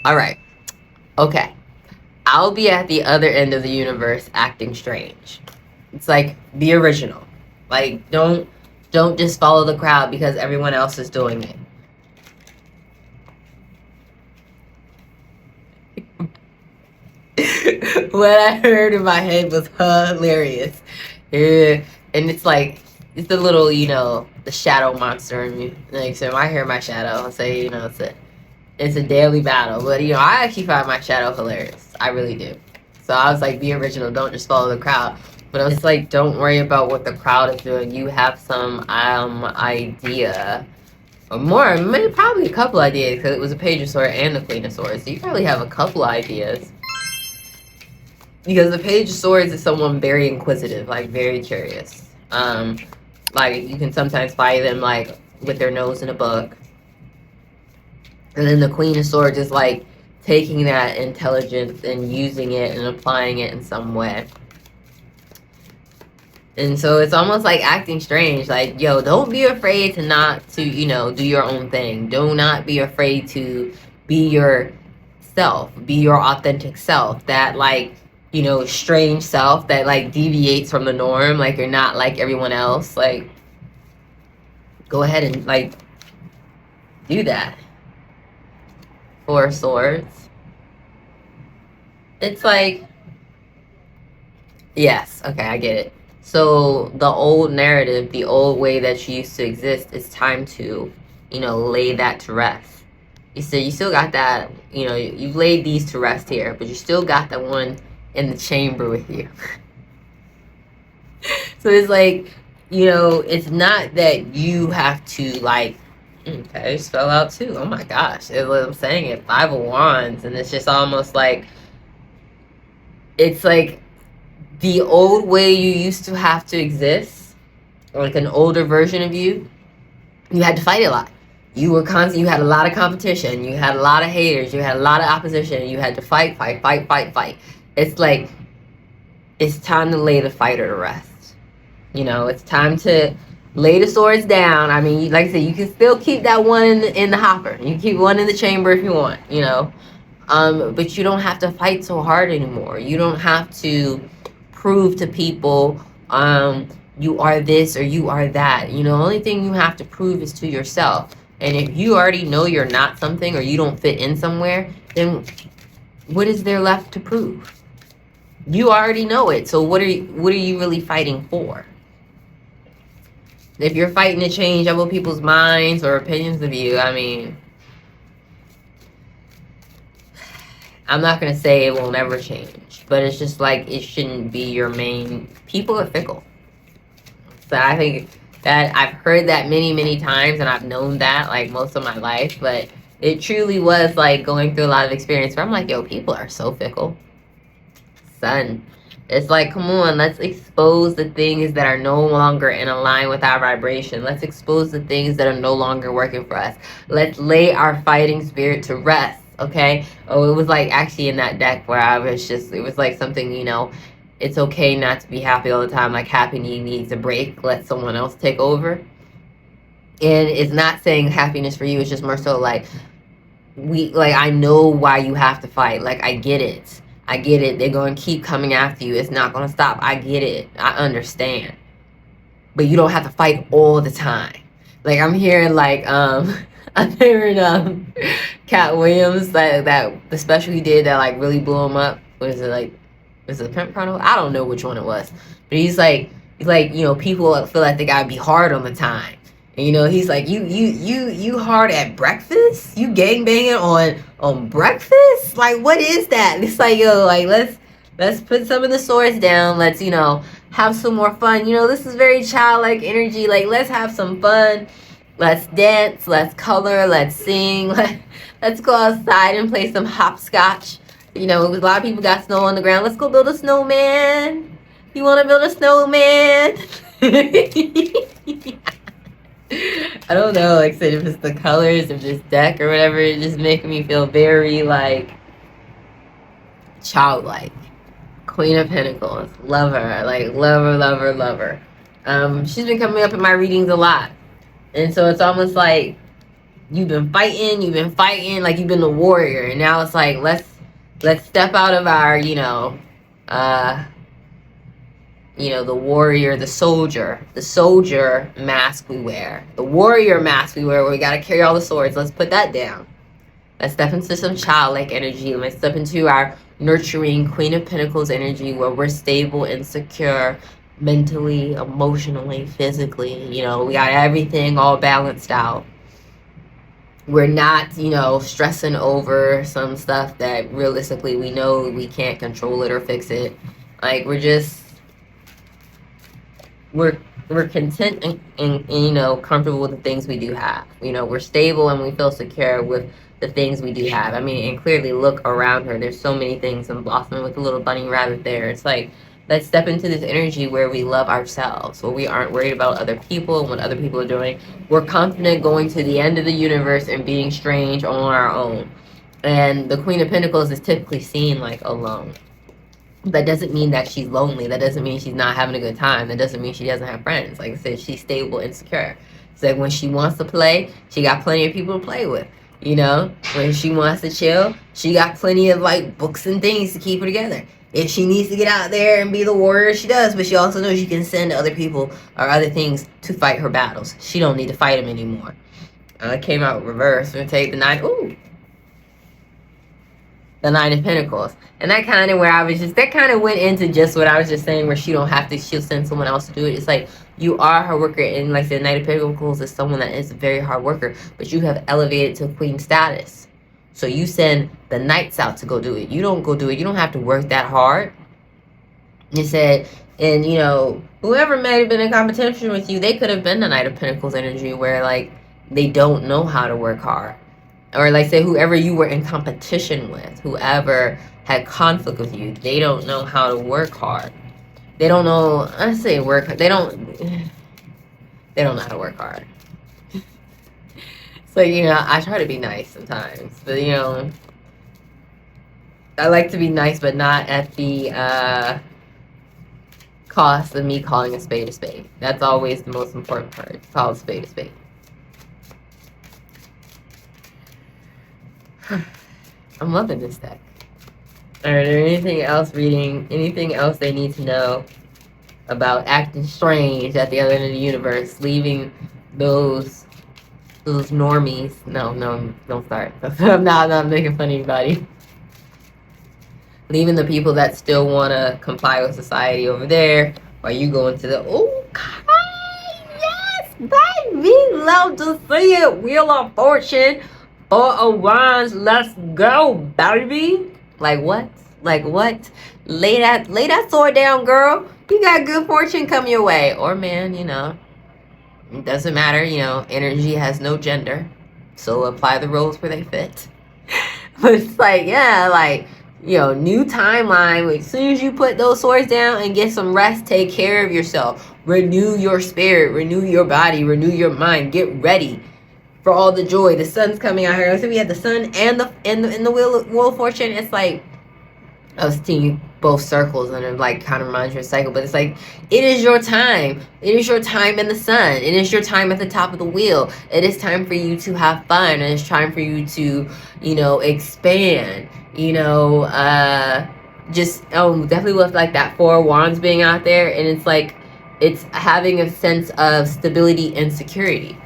All right. Okay. I'll be at the other end of the universe acting strange. It's like, be original. Like, don't just follow the crowd because everyone else is doing it. What I heard in my head was hilarious. Yeah. And it's like, it's the little, the shadow monster in me. Like, so I hear my shadow and say, it's a daily battle. But, I actually find my shadow hilarious. I really do. So I was like, be original. Don't just follow the crowd. But it's like, don't worry about what the crowd is doing. You have some idea. Or more, maybe probably a couple ideas. Because it was a page of swords and the queen of swords. So you probably have a couple ideas. Because the page of swords is someone very inquisitive. Like, very curious. Like, you can sometimes find them, like, with their nose in a book. And then the Queen of Swords is like taking that intelligence and using it and applying it in some way. And so it's almost like acting strange. Like, yo, don't be afraid to not to, do your own thing. Do not be afraid to be yourself. Be your authentic self. That, like, strange self that, like, deviates from the norm. Like, you're not like everyone else. Like, go ahead and, like, do that. Four of Swords. It's like, yes, okay, I get it. So the old narrative, the old way that you used to exist, it's time to, lay that to rest. You still got that, you've laid these to rest here, but you still got the one in the chamber with you. So it's like, it's not that you have to, like, okay, just fell out too. Oh my gosh. I'm saying it. Five of Wands. And it's just almost like, it's like the old way you used to have to exist, like an older version of you had to fight a lot. You were constant. You had a lot of competition. You had a lot of haters. You had a lot of opposition. You had to fight. It's like, it's time to lay the fighter to rest. It's time to lay the swords down. I mean, like I said, you can still keep that one in the hopper. You can keep one in the chamber if you want, but you don't have to fight so hard anymore. You don't have to prove to people you are this or you are that. The only thing you have to prove is to yourself. And if you already know you're not something or you don't fit in somewhere, then what is there left to prove? You already know it. So what are you really fighting for? If you're fighting to change other people's minds or opinions of you, I mean, I'm not going to say it will never change, but it's just like, it shouldn't be your main. People are fickle. So I think that I've heard that many, many times, and I've known that like most of my life, but it truly was like going through a lot of experience where I'm like, yo, people are so fickle. Son. It's like, come on, let's expose the things that are no longer in line with our vibration. Let's expose the things that are no longer working for us. Let's lay our fighting spirit to rest, okay? Oh, it was like actually in that deck where it was like something, it's okay not to be happy all the time. Like, happiness needs a break. Let someone else take over. And it's not saying happiness for you. It's just more so like, I know why you have to fight. Like, I get it. They're going to keep coming after you. It's not going to stop. I get it. I understand. But you don't have to fight all the time. Like, I'm hearing, like, I'm hearing, Cat Williams, that the special he did that, like, really blew him up. What is it, like, is it Pimp Chronicle? I don't know which one it was. But he's like, people feel like they got to be hard on the time. And, he's like, you hard at breakfast? You gangbanging on breakfast? Like, what is that? It's like, yo, like, let's put some of the swords down. Let's, have some more fun. This is very childlike energy. Like, let's have some fun. Let's dance. Let's color. Let's sing. Let's go outside and play some hopscotch. A lot of people got snow on the ground. Let's go build a snowman. You want to build a snowman? I don't know, like I said, if it's the colors of this deck or whatever, it's just making me feel very, like, childlike. Queen of Pentacles. Love her. Like, love her. She's been coming up in my readings a lot. And so it's almost like you've been fighting, like you've been the warrior, and now it's like let's step out of our, the warrior, the soldier mask we wear, the warrior mask we wear, where we got to carry all the swords. Let's put that down. Let's step into some childlike energy. Let's step into our nurturing Queen of Pentacles energy, where we're stable and secure mentally, emotionally, physically. We got everything all balanced out. We're not, stressing over some stuff that realistically we know we can't control it or fix it. Like, we're content and comfortable with the things we do have. We're stable and we feel secure with the things we do have. I mean, and clearly look around her. There's so many things, and blossoming with the little bunny rabbit there. It's like, let's step into this energy where we love ourselves, where we aren't worried about other people and what other people are doing. We're confident going to the end of the universe and being strange on our own. And the Queen of Pentacles is typically seen like alone. That doesn't mean that she's lonely. That doesn't mean she's not having a good time. That doesn't mean she doesn't have friends. Like I said, she's stable and secure. It's like when she wants to play, she got plenty of people to play with. When she wants to chill, she got plenty of like books and things to keep her together. If she needs to get out there and be the warrior, she does. But she also knows she can send other people or other things to fight her battles. She don't need to fight them anymore. It came out reverse. We're going to take the 9. Ooh. The 9 of Pentacles. And that kind of went into just what I was just saying, where she'll send someone else to do it. It's like, you are her worker. And like the 9 of Pentacles is someone that is a very hard worker. But you have elevated to queen status. So you send the knights out to go do it. You don't go do it. You don't have to work that hard. You said, and whoever may have been in competition with you, they could have been the Knight of Pentacles energy, where like they don't know how to work hard. Or like say whoever you were in competition with, whoever had conflict with you, they don't know how to work hard. They don't know, they don't know how to work hard. So, I try to be nice sometimes. But, I like to be nice, but not at the cost of me calling a spade a spade. That's always the most important part. Call a spade a spade. I'm loving this deck. Alright, anything else they need to know about acting strange at the other end of the universe, leaving those normies? No, don't start. I'm not making fun of anybody. Leaving the people that still want to comply with society over there, while you go into the, okay, yes, baby, love to see it. Wheel of Fortune, 4 of Wands, let's go, baby. Like what? Lay that sword down, girl. You got good fortune come your way. Or man, it doesn't matter, energy has no gender. So apply the roles where they fit. But it's like, yeah, like, new timeline. As soon as you put those swords down and get some rest, take care of yourself. Renew your spirit, renew your body, renew your mind. Get ready for all the joy. The sun's coming out here. So we have the sun and the wheel of fortune. It's like, I was seeing both circles, and it like kind of reminds you of a cycle, but it's like, it is your time. It is your time in the sun. It is your time at the top of the wheel. It is time for you to have fun. And it's time for you to, expand, definitely with like that 4 of Wands being out there. And it's like, it's having a sense of stability and security.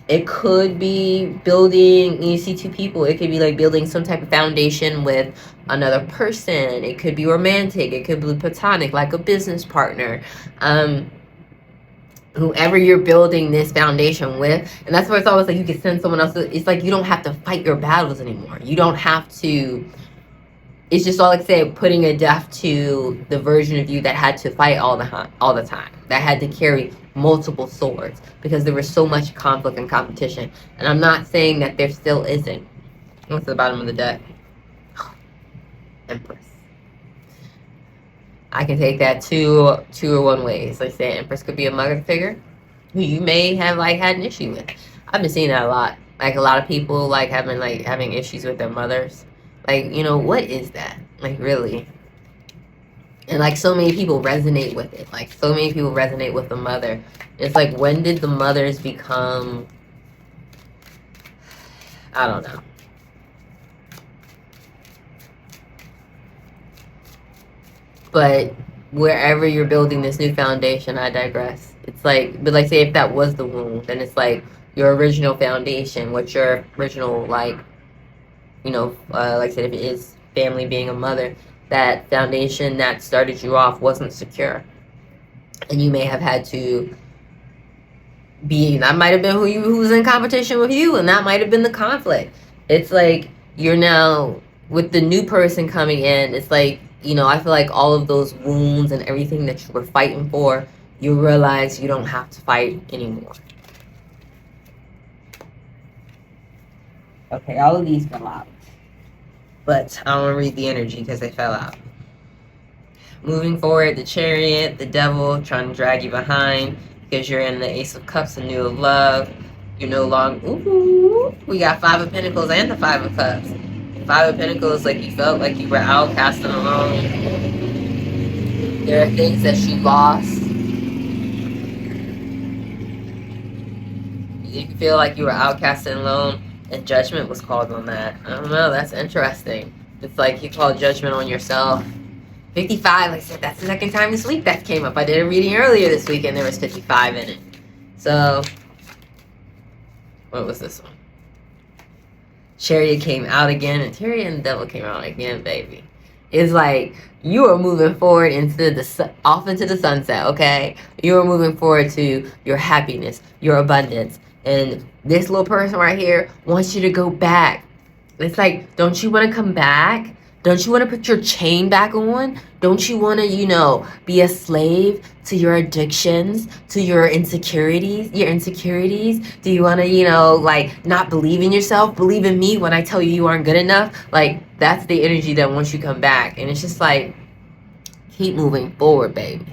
It could be building, you see 2 people. It could be like building some type of foundation with another person. It could be romantic. It could be platonic, like a business partner. Whoever you're building this foundation with. And that's where it's always like you can send someone else. It's like you don't have to fight your battles anymore. You don't have to. It's just all like say putting a death to the version of you that had to fight all the time. That had to carry multiple swords because there was so much conflict and competition. And I'm not saying that there still isn't. What's the bottom of the deck? Empress. I can take that two or one ways. Like say Empress could be a mother figure who you may have like had an issue with. I've been seeing that a lot. Like a lot of people having issues with their mothers. Like, what is that? Like really? And like so many people resonate with it. Like so many people resonate with the mother. It's like, when did the mothers become I don't know. But wherever you're building this new foundation, I digress. It's like, but like, say if that was the wound, then it's like your original foundation, what your original, like, like I said, if it is family, being a mother, that foundation that started you off wasn't secure. And you may have had to that might have been who was in competition with you, and that might have been the conflict. It's like you're now with the new person coming in. It's like, I feel like all of those wounds and everything that you were fighting for, you realize you don't have to fight anymore. Okay, all of these fell out, but I don't want to read the energy because they fell out. Moving forward, the Chariot, the Devil trying to drag you behind because you're in the Ace of Cups, the New of Love. You're no longer, we got Five of Pentacles and the Five of Cups. Five of Pentacles, like you felt like you were outcast and alone. There are things that you lost. You feel like you were outcast and alone, and judgment was called on that. I don't know, that's interesting. It's like you called judgment on yourself. 55, like I said, that's the second time this week that came up. I did a reading earlier this week and there was 55 in it. So, what was this one? Chariot came out again, and Chariot and the Devil came out again, baby. It's like you are moving forward off into the sunset, okay? You are moving forward to your happiness, your abundance. And this little person right here wants you to go back. It's like, don't you want to come back? Don't you want to put your chain back on? Don't you want to, be a slave to your addictions, to your insecurities? Do you want to, not believe in yourself? Believe in me when I tell you aren't good enough? Like, that's the energy that wants you to come back. And it's just like, keep moving forward, baby.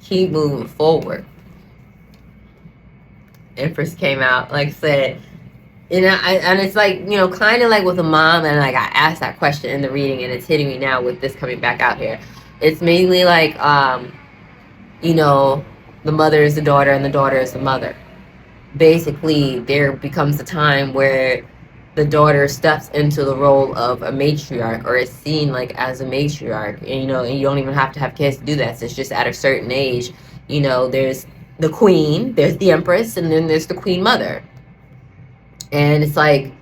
Keep moving forward. Empress came out, like I said. And it's like, kind of like with a mom, and like I asked that question in the reading, and it's hitting me now with this coming back out here. It's mainly like, the mother is the daughter and the daughter is the mother. Basically, there becomes a time where the daughter steps into the role of a matriarch, or is seen like as a matriarch. And, and you don't even have to have kids to do that. So it's just at a certain age, there's the queen, there's the empress, and then there's the queen mother. And it's like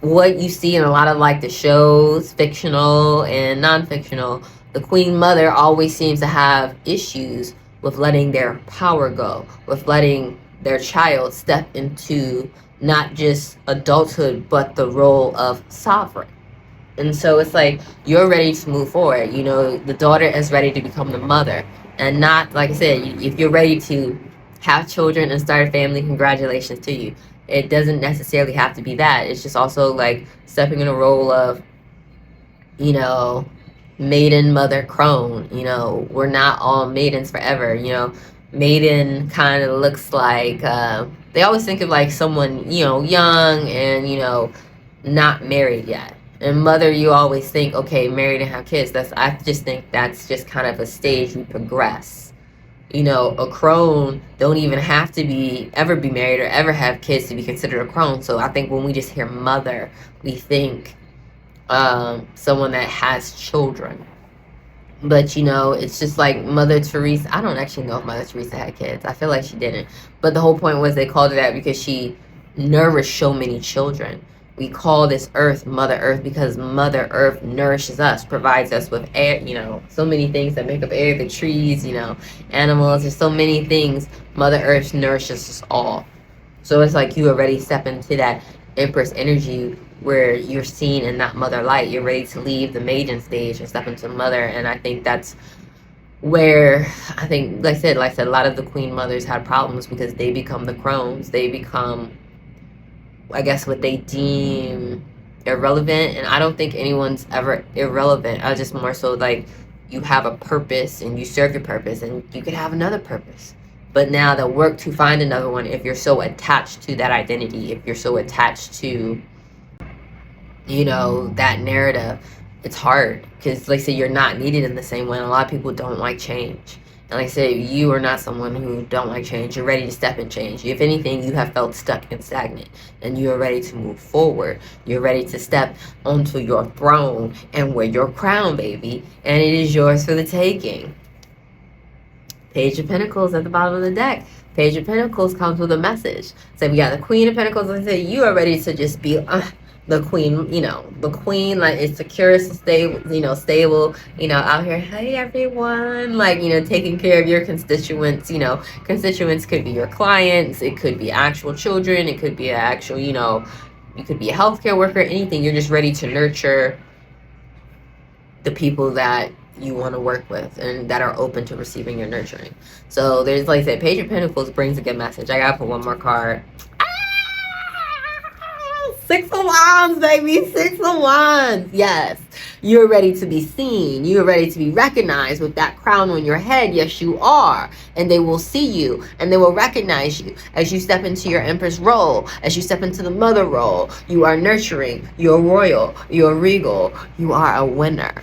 what you see in a lot of like the shows, fictional and non-fictional, the queen mother always seems to have issues with letting their power go, with letting their child step into not just adulthood, but the role of sovereign. And so it's like you're ready to move forward. The daughter is ready to become the mother. And not, like I said, if you're ready to have children and start a family, congratulations to you. It doesn't necessarily have to be that. It's just also like stepping in a role of, maiden, mother, crone. We're not all maidens forever. Maiden kind of looks like, they always think of like someone, young and, not married yet. And mother, you always think, okay, married and have kids. I just think that's just kind of a stage you progress. A crone don't even have to ever be married or ever have kids to be considered a crone. So I think when we just hear mother, we think someone that has children. But it's just like Mother Teresa. I don't actually know if Mother Teresa had kids. I feel like she didn't. But the whole point was they called her that because she nourished so many children. We call this earth Mother Earth because Mother Earth nourishes us, provides us with air, so many things that make up air, the trees, animals. There's so many things. Mother Earth nourishes us all. So it's like you already step into that Empress energy where you're seen in that mother light. You're ready to leave the maiden stage and step into mother. And I think that's where, like I said, a lot of the queen mothers had problems because they become the crones. They become, I guess, what they deem irrelevant. And I don't think anyone's ever irrelevant. I just more so like you have a purpose and you serve your purpose, and you could have another purpose. But now the work to find another one, if you're so attached to that identity, if you're so attached to, that narrative, it's hard because, like I say, you're not needed in the same way. And a lot of people don't like change. And like I said, you are not someone who don't like change. You're ready to step in change. If anything, you have felt stuck and stagnant, and you are ready to move forward. You're ready to step onto your throne and wear your crown, baby. And it is yours for the taking. Page of Pentacles at the bottom of the deck. Page of Pentacles comes with a message. So we got the Queen of Pentacles. Like I said, you are ready to just be the queen, the queen, like, it's secure, it's stable, stable, out here, hey everyone, like, taking care of your constituents. Constituents could be your clients, it could be actual children, it could be actual, you could be a healthcare worker, anything. You're just ready to nurture the people that you want to work with and that are open to receiving your nurturing. So there's, like I said, Page of Pentacles brings a good message. I gotta put one more card. 6 of Wands, baby. 6 of Wands. Yes. You're ready to be seen. You're ready to be recognized with that crown on your head. Yes, you are. And they will see you and they will recognize you as you step into your Empress role, as you step into the mother role. You are nurturing. You're royal. You're regal. You are a winner.